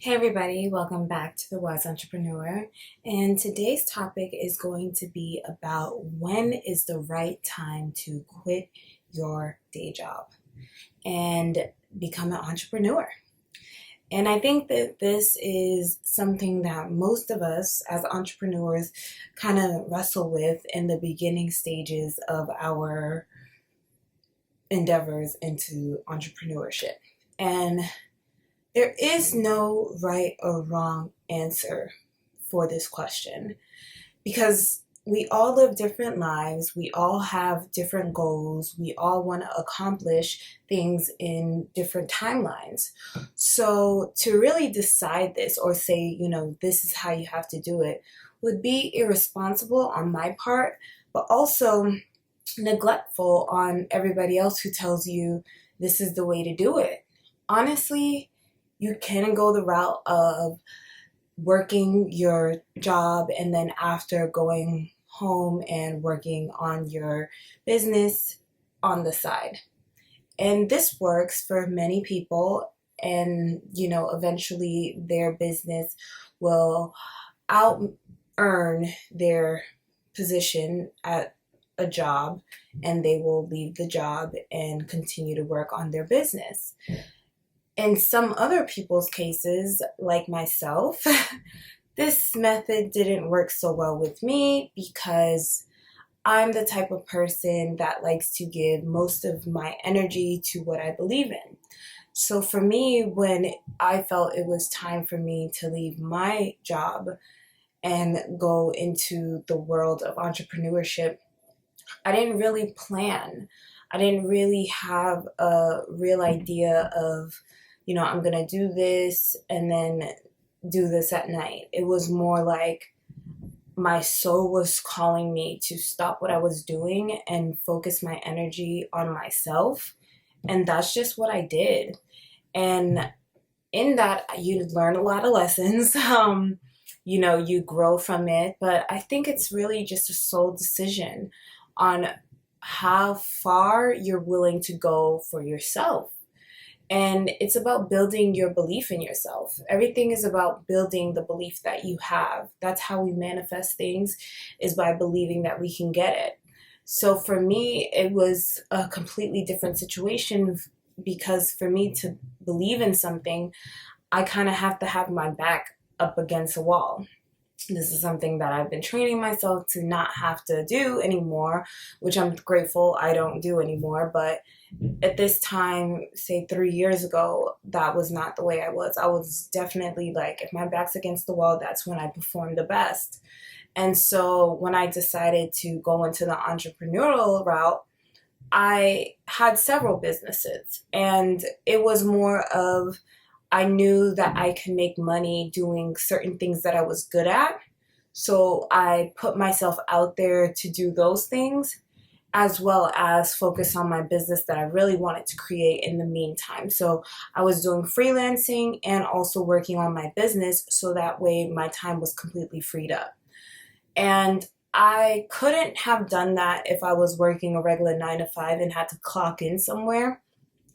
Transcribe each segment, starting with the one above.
Hey everybody, welcome back to The Wise Entrepreneur. And today's topic is going to be about when is the right time to quit your day job and become an entrepreneur. And I think that this is something that most of us as entrepreneurs kind of wrestle with in the beginning stages of our endeavors into entrepreneurship. And there is no right or wrong answer for this question because we all live different lives, we all have different goals, we all want to accomplish things in different timelines. So, to really decide this or say, this is how you have to do it would be irresponsible on my part, but also neglectful on everybody else who tells you this is the way to do it. Honestly, you can go the route of working your job and then after going home and working on your business on the side. And this works for many people, and eventually their business will out earn their position at a job, and they will leave the job and continue to work on their business. In some other people's cases, like myself, this method didn't work so well with me because I'm the type of person that likes to give most of my energy to what I believe in. So for me, when I felt it was time for me to leave my job and go into the world of entrepreneurship, I didn't really plan. I didn't really have a real idea of, I'm going to do this and then do this at night. It was more like my soul was calling me to stop what I was doing and focus my energy on myself. And that's just what I did. And in that, you learn a lot of lessons. You grow from it. But I think it's really just a soul decision on how far you're willing to go for yourself. And it's about building your belief in yourself. Everything is about building the belief that you have. That's how we manifest things, is by believing that we can get it. So for me, it was a completely different situation because for me to believe in something, I kind of have to have my back up against a wall. This is something that I've been training myself to not have to do anymore, which I'm grateful I don't do anymore. But at this time, say 3 years ago, that was not the way I was. I was definitely like, if my back's against the wall, that's when I perform the best. And so when I decided to go into the entrepreneurial route, I had several businesses, and it was more of I knew that I could make money doing certain things that I was good at. So I put myself out there to do those things as well as focus on my business that I really wanted to create in the meantime. So I was doing freelancing and also working on my business so that way my time was completely freed up. And I couldn't have done that if I was working a regular 9 to 5 and had to clock in somewhere.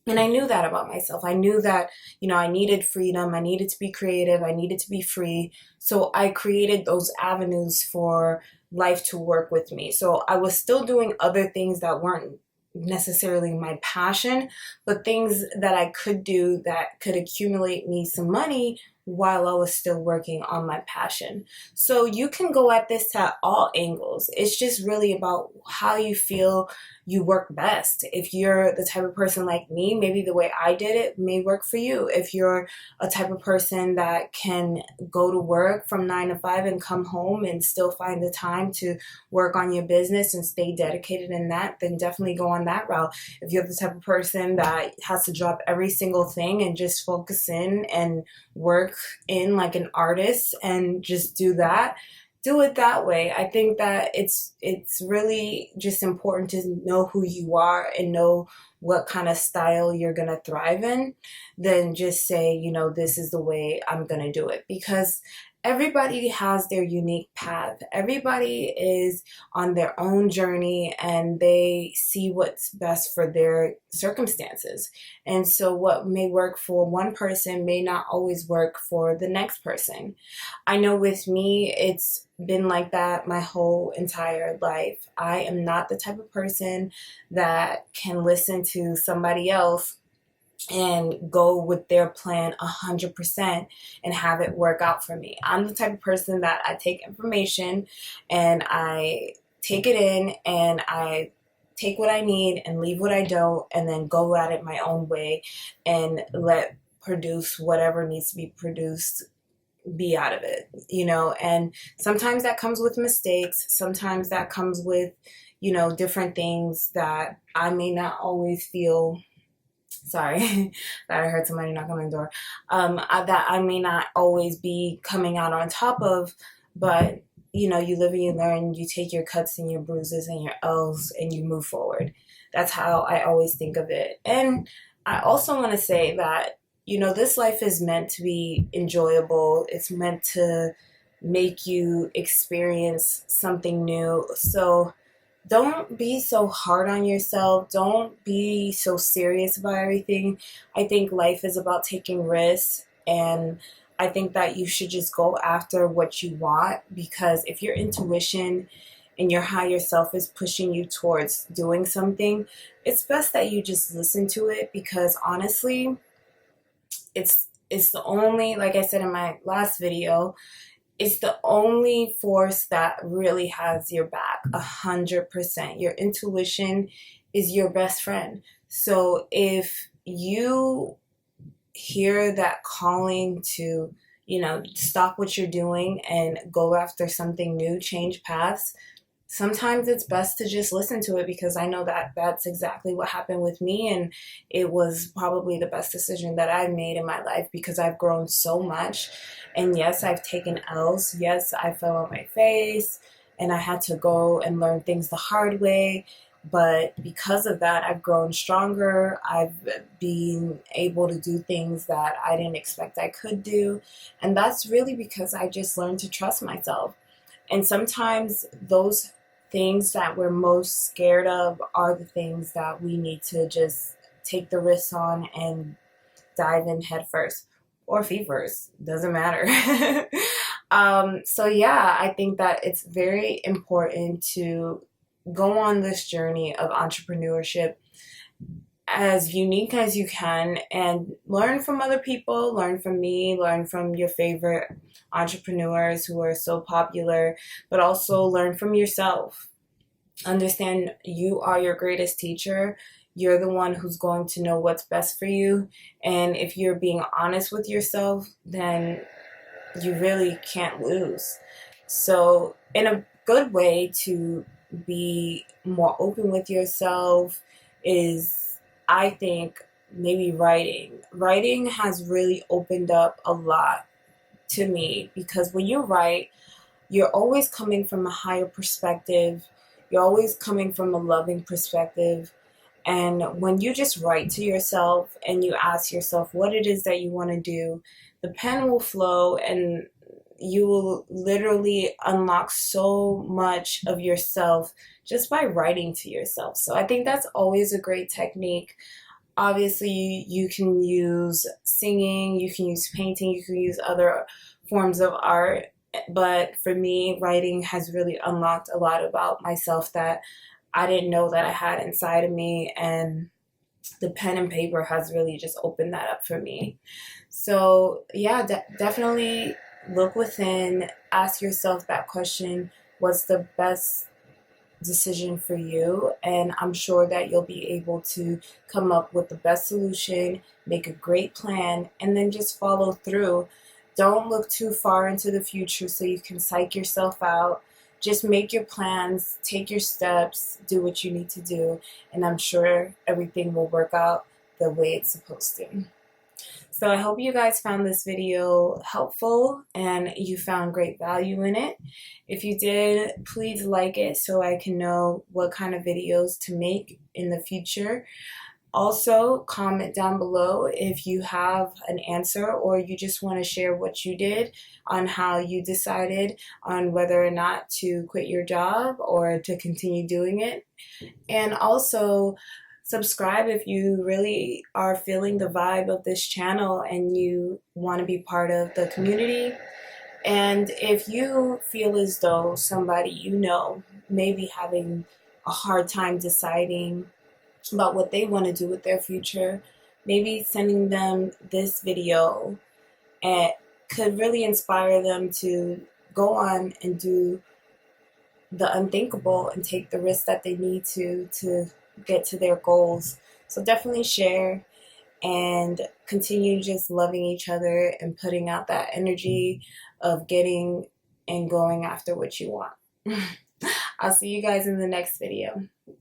And I knew that about myself. I knew that, I needed freedom. I needed to be creative. I needed to be free. So I created those avenues for life to work with me. So I was still doing other things that weren't necessarily my passion, but things that I could do that could accumulate me some money while I was still working on my passion. So you can go at this at all angles. It's just really about how you feel you work best. If you're the type of person like me, maybe the way I did it may work for you. If you're a type of person that can go to work from 9 to 5 and come home and still find the time to work on your business and stay dedicated in that, then definitely go on that route. If you're the type of person that has to drop every single thing and just focus in and work in like an artist and just do it that way. I think that it's really just important to know who you are and know what kind of style you're going to thrive in than just say, this is the way I'm going to do it. Because everybody has their unique path. Everybody is on their own journey and they see what's best for their circumstances. And so what may work for one person may not always work for the next person. I know with me, it's been like that my whole entire life. I am not the type of person that can listen to somebody else and go with their plan 100% and have it work out for me. I'm the type of person that I take information and I take it in and I take what I need and leave what I don't, and then go at it my own way and let produce whatever needs to be produced be out of it, and sometimes that comes with mistakes. Sometimes that comes with, different things that I may not always feel. Sorry, that I heard somebody knock on the door. That I may not always be coming out on top of, but you live and you learn. You take your cuts and your bruises and your L's and you move forward. That's how I always think of it. And I also want to say that this life is meant to be enjoyable. It's meant to make you experience something new. So don't be so hard on yourself. Don't be so serious about everything. I think life is about taking risks, and I think that you should just go after what you want, because if your intuition and your higher self is pushing you towards doing something, it's best that you just listen to it, because honestly, it's the only, like I said in my last video, it's the only force that really has your back 100%. Your intuition is your best friend. So if you hear that calling to, stop what you're doing and go after something new, change paths, sometimes it's best to just listen to it, because I know that that's exactly what happened with me, and it was probably the best decision that I've made in my life, because I've grown so much. And yes, I've taken L's. Yes, I fell on my face and I had to go and learn things the hard way. But because of that, I've grown stronger. I've been able to do things that I didn't expect I could do. And that's really because I just learned to trust myself. And sometimes those things that we're most scared of are the things that we need to just take the risks on and dive in head first, or feet first, doesn't matter. So yeah, I think that it's very important to go on this journey of entrepreneurship as unique as you can, and learn from other people, learn from me, learn from your favorite entrepreneurs who are so popular, but also learn from yourself. Understand you are your greatest teacher. You're the one who's going to know what's best for you. And if you're being honest with yourself, then you really can't lose. So in a good way to be more open with yourself is, I think, maybe writing. Writing has really opened up a lot to me, because when you write, you're always coming from a higher perspective. You're always coming from a loving perspective. And when you just write to yourself and you ask yourself what it is that you want to do, the pen will flow and you will literally unlock so much of yourself just by writing to yourself. So I think that's always a great technique. Obviously, you can use singing, you can use painting, you can use other forms of art. But for me, writing has really unlocked a lot about myself that I didn't know that I had inside of me. And the pen and paper has really just opened that up for me. So yeah, definitely look within, ask yourself that question, what's the best decision for you? And I'm sure that you'll be able to come up with the best solution, make a great plan, and then just follow through. Don't look too far into the future so you can psych yourself out. Just make your plans, take your steps, do what you need to do, and I'm sure everything will work out the way it's supposed to. So I hope you guys found this video helpful and you found great value in it. If you did, please like it so I can know what kind of videos to make in the future. Also, comment down below if you have an answer or you just want to share what you did on how you decided on whether or not to quit your job or to continue doing it. And also, subscribe if you really are feeling the vibe of this channel and you want to be part of the community. And if you feel as though somebody you know may be having a hard time deciding about what they want to do with their future, maybe sending them this video and could really inspire them to go on and do the unthinkable and take the risks that they need to get to their goals. So definitely share and continue just loving each other and putting out that energy of getting and going after what you want. I'll see you guys in the next video.